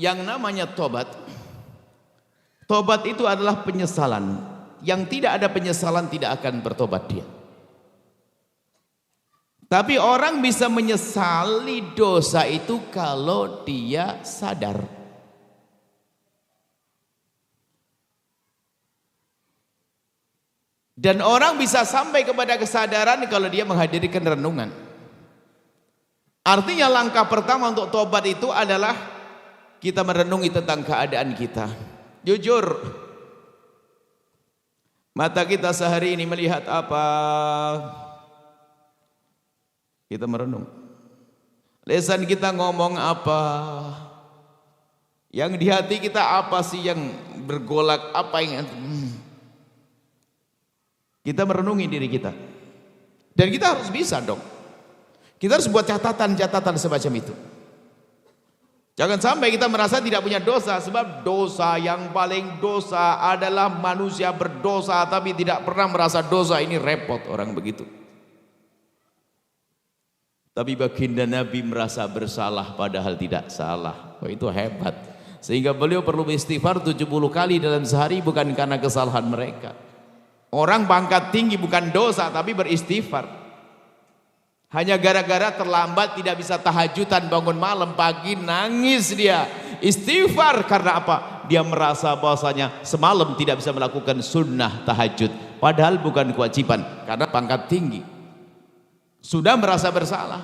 yang namanya tobat. Tobat itu adalah penyesalan. Yang tidak ada penyesalan tidak akan bertobat dia. Tapi orang bisa menyesali dosa itu kalau dia sadar. Dan orang bisa sampai kepada kesadaran kalau dia menghadirkan renungan. Artinya langkah pertama untuk tobat itu adalah kita merenungi tentang keadaan kita. Jujur, mata kita sehari ini melihat apa? Kita merenung. Lisan kita ngomong apa? Yang di hati kita apa sih yang bergolak? Apa yang kita merenungi diri kita. Dan kita harus bisa dong. Kita harus buat catatan-catatan semacam itu. Jangan sampai kita merasa tidak punya dosa. Sebab dosa yang paling dosa adalah manusia berdosa tapi tidak pernah merasa dosa. Ini repot orang begitu. Tapi baginda Nabi merasa bersalah padahal tidak salah. Oh, itu hebat. Sehingga beliau perlu istighfar 70 kali dalam sehari bukan karena kesalahan mereka. Orang pangkat tinggi bukan dosa tapi beristighfar. Hanya gara-gara terlambat tidak bisa tahajudan bangun malam, pagi nangis dia. Istighfar karena apa? Dia merasa bahwasanya semalam tidak bisa melakukan sunnah tahajud. Padahal bukan kewajiban karena pangkat tinggi. Sudah merasa bersalah.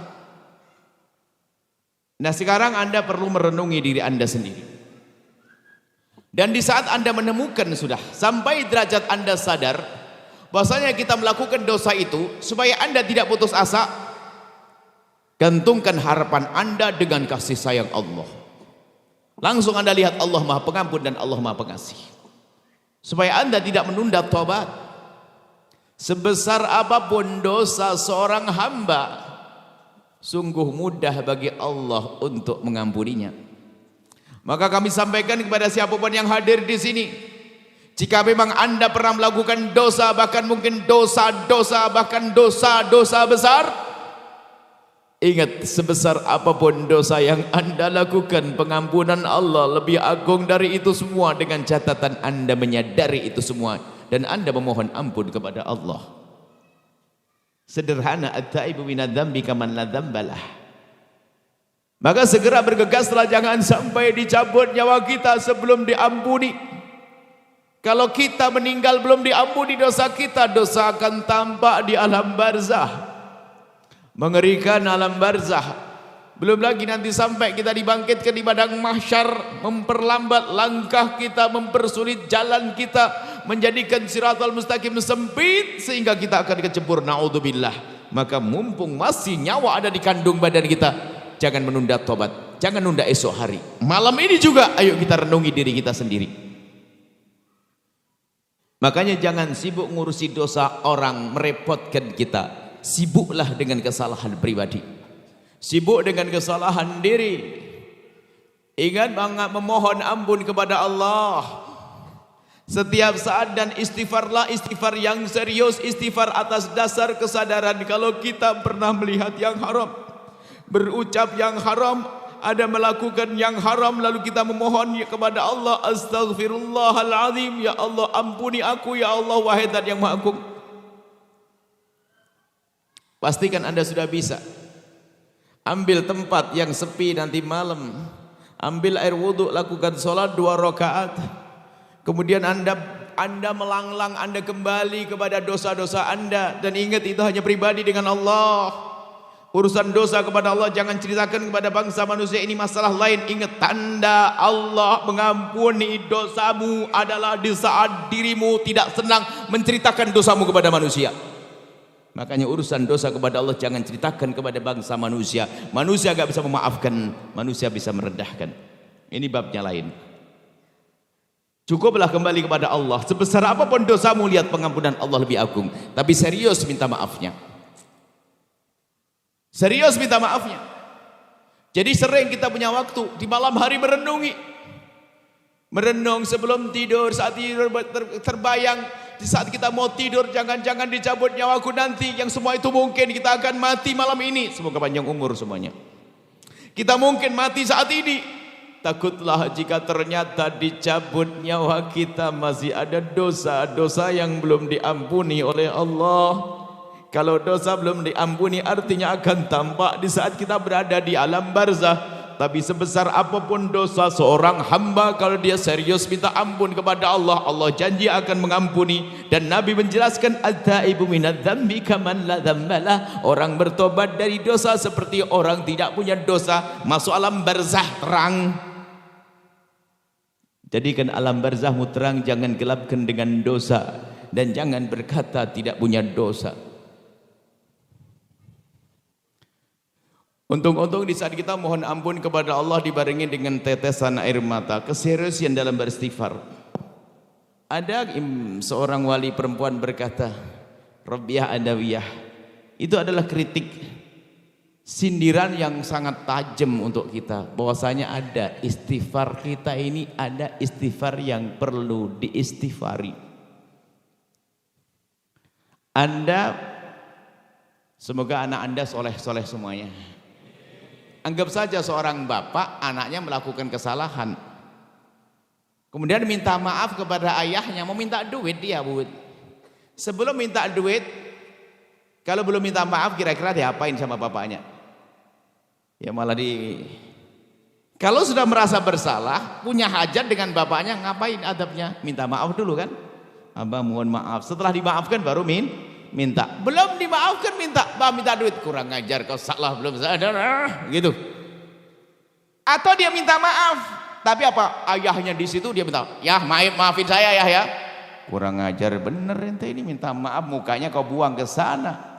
Nah sekarang Anda perlu merenungi diri Anda sendiri. Dan di saat Anda menemukan sudah sampai derajat Anda sadar bahwasanya kita melakukan dosa itu, supaya Anda tidak putus asa, gantungkan harapan Anda dengan kasih sayang Allah. Langsung Anda lihat Allah Maha Pengampun dan Allah Maha Pengasih. Supaya Anda tidak menunda tobat. Sebesar apapun dosa seorang hamba, sungguh mudah bagi Allah untuk mengampuninya. Maka kami sampaikan kepada siapapun yang hadir di sini, jika memang Anda pernah melakukan dosa, bahkan mungkin dosa-dosa, bahkan dosa-dosa besar, ingat sebesar apapun dosa yang Anda lakukan, pengampunan Allah lebih agung dari itu semua. Dengan catatan Anda menyadari itu semua dan Anda memohon ampun kepada Allah. Sederhana, at-taibu minadz-dzambi kaman la dzambalah. Maka segera bergegaslah, jangan sampai dicabut nyawa kita sebelum diampuni. Kalau kita meninggal belum diampuni dosa kita, dosa akan tampak di alam barzah. Mengerikan alam barzah. Belum lagi nanti sampai kita dibangkitkan di padang mahsyar, memperlambat langkah kita, mempersulit jalan kita, menjadikan siratal mustaqim sempit sehingga kita akan kecebur, naudzubillah. Maka mumpung masih nyawa ada di kandung badan kita, jangan menunda tobat, jangan nunda esok hari. Malam ini juga ayo kita renungi diri kita sendiri. Makanya jangan sibuk ngurusi dosa orang, merepotkan kita. Sibuklah dengan kesalahan pribadi. Sibuk dengan kesalahan diri. Ingat banget memohon ampun kepada Allah setiap saat, dan istighfarlah istighfar yang serius, istighfar atas dasar kesadaran kalau kita pernah melihat yang haram, berucap yang haram, ada melakukan yang haram, lalu kita memohon kepada Allah, astaghfirullahaladzim, ya Allah ampuni aku, ya Allah wahai Zat yang Maha Agung. Pastikan Anda sudah bisa. Ambil tempat yang sepi nanti malam, ambil air wudhu, lakukan sholat 2 rakaat. Kemudian anda melanglang, Anda kembali kepada dosa-dosa Anda, dan ingat itu hanya pribadi dengan Allah. Urusan dosa kepada Allah jangan ceritakan kepada bangsa manusia, ini masalah lain. Ingat, tanda Allah mengampuni dosamu adalah di saat dirimu tidak senang menceritakan dosamu kepada manusia. Makanya urusan dosa kepada Allah jangan ceritakan kepada bangsa manusia. Manusia gak bisa memaafkan, manusia bisa merendahkan. Ini babnya lain. Cukuplah kembali kepada Allah. Sebesar apapun dosamu, lihat pengampunan Allah lebih agung. Tapi serius minta maafnya. Serius minta maafnya. Jadi sering kita punya waktu di malam hari merenungi. Merenung sebelum tidur, saat tidur terbayang. Di saat kita mau tidur, jangan-jangan dicabut nyawaku nanti. Yang semua itu mungkin kita akan mati malam ini. Semoga panjang umur semuanya. Kita mungkin mati saat ini. Takutlah jika ternyata dicabut nyawa kita masih ada dosa-dosa yang belum diampuni oleh Allah. Kalau dosa belum diampuni artinya akan tampak di saat kita berada di alam barzah. Tapi sebesar apapun dosa seorang hamba, kalau dia serius minta ampun kepada Allah, Allah janji akan mengampuni. Dan Nabi menjelaskan, at-taibu minadz-dzambi kaman la dzambalah. Orang bertobat dari dosa seperti orang tidak punya dosa. Masuk alam barzah terang. Jadikan alam barzahmu terang, jangan gelapkan dengan dosa. Dan jangan berkata tidak punya dosa. Untung-untung di saat kita mohon ampun kepada Allah dibarengi dengan tetesan air mata, keseriusan dalam beristighfar. Ada seorang wali perempuan berkata, Rabbiyah Adawiyah, itu adalah kritik, sindiran yang sangat tajam untuk kita, bahwasanya ada istighfar kita ini, ada istighfar yang perlu diistighfari. Anda, semoga anak Anda soleh-soleh semuanya. Anggap saja seorang bapak, anaknya melakukan kesalahan, kemudian minta maaf kepada ayahnya, mau minta duit dia, Bu. Sebelum minta duit, kalau belum minta maaf, kira-kira diapain sama bapaknya? Ya malah kalau sudah merasa bersalah, punya hajat dengan bapaknya, ngapain adabnya? Minta maaf dulu kan? Abah mohon maaf. Setelah dimaafkan baru minta. Belum dimaafkan minta, bah minta duit, kurang ngajar kau, salah belum sadar, gitu. Atau dia minta maaf, tapi apa? Ayahnya di situ, dia minta, ya maafin saya ya. Kurang ngajar bener ente ini, minta maaf mukanya kau buang ke sana.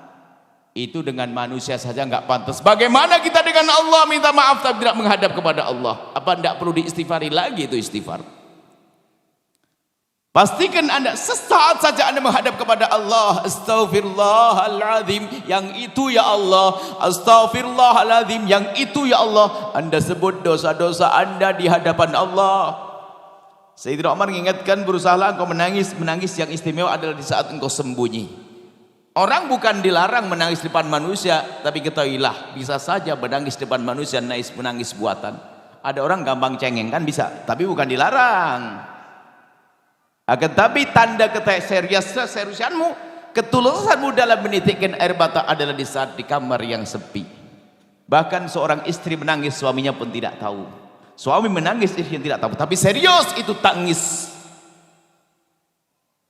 Itu dengan manusia saja nggak pantas. Bagaimana kita dengan Allah minta maaf tapi tidak menghadap kepada Allah? Apa tidak perlu diistighfari lagi itu istighfar? Pastikan Anda sesaat saja Anda menghadap kepada Allah, astaghfirullahaladzim, yang itu ya Allah, astaghfirullahaladzim, yang itu ya Allah. Anda sebut dosa-dosa Anda di hadapan Allah. Sayyidina Umar mengingatkan, berusahalah engkau menangis yang istimewa adalah di saat engkau sembunyi. Orang bukan dilarang menangis di depan manusia, tapi ketahuilah bisa saja menangis di depan manusia menangis buatan. Ada orang gampang cengeng kan bisa, tapi bukan dilarang. Akan tapi tanda keseriusanmu, ketulusanmu dalam menitikkan air mata adalah di saat di kamar yang sepi. Bahkan seorang istri menangis, suaminya pun tidak tahu. Suami menangis, istri tidak tahu. Tapi serius itu tangis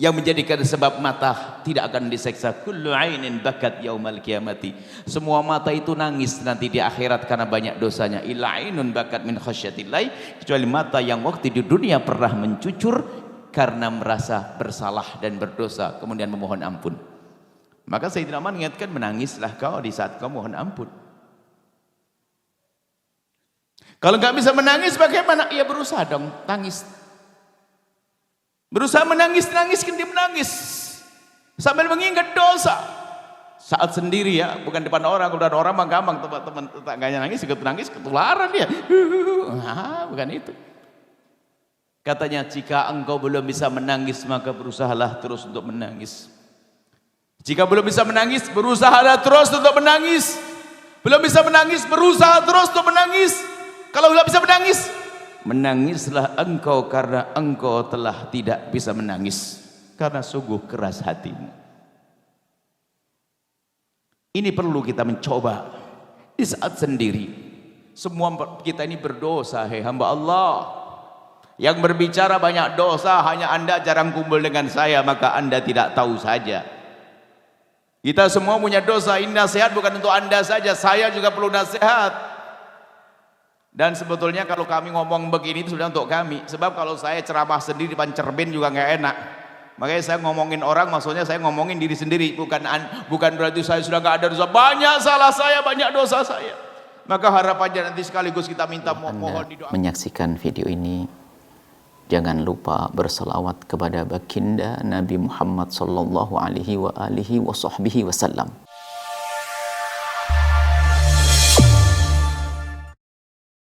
yang menjadikan sebab mata tidak akan diseksa. Kullu ainin bakat yaumal qiyamati. Semua mata itu nangis nanti di akhirat karena banyak dosanya. Illa ainun bakat min khasyatillah, kecuali mata yang waktu di dunia pernah mencucur karena merasa bersalah dan berdosa, kemudian memohon ampun. Maka Sayyidina Umar mengingatkan, menangislah kau di saat kau mohon ampun. Kalau nggak bisa menangis bagaimana? Ya berusaha dong, tangis. Berusaha menangis-nangiskan dia menangis sambil mengingat dosa. Saat sendiri ya, bukan depan orang. Kalau ada orang mah gampang, teman-teman tetangganya nangis, ikut nangis, ketularan dia. Bukan itu. Katanya, jika engkau belum bisa menangis, maka berusahalah terus untuk menangis. Jika belum bisa menangis, berusahalah terus untuk menangis. Belum bisa menangis, berusaha terus untuk menangis. Kalau belum bisa menangis, menangislah engkau karena engkau telah tidak bisa menangis. Karena sungguh keras hatimu. Ini perlu kita mencoba di saat sendiri. Semua kita ini berdosa, hei hamba Allah. Yang berbicara banyak dosa, hanya Anda jarang kumpul dengan saya, maka Anda tidak tahu saja. Kita semua punya dosa. Ini nasihat bukan untuk Anda saja, saya juga perlu nasihat. Dan sebetulnya kalau kami ngomong begini itu sudah untuk kami. Sebab kalau saya ceramah sendiri depan cermin juga nggak enak. Makanya saya ngomongin orang, maksudnya saya ngomongin diri sendiri. Bukan berarti saya sudah nggak ada dosa. Banyak salah saya, banyak dosa saya. Maka harapannya nanti sekaligus kita minta mohon didoakan. Menyaksikan video ini, jangan lupa berselawat kepada baginda Nabi Muhammad sallallahu alaihi wa alihi wa sahbihi wasallam.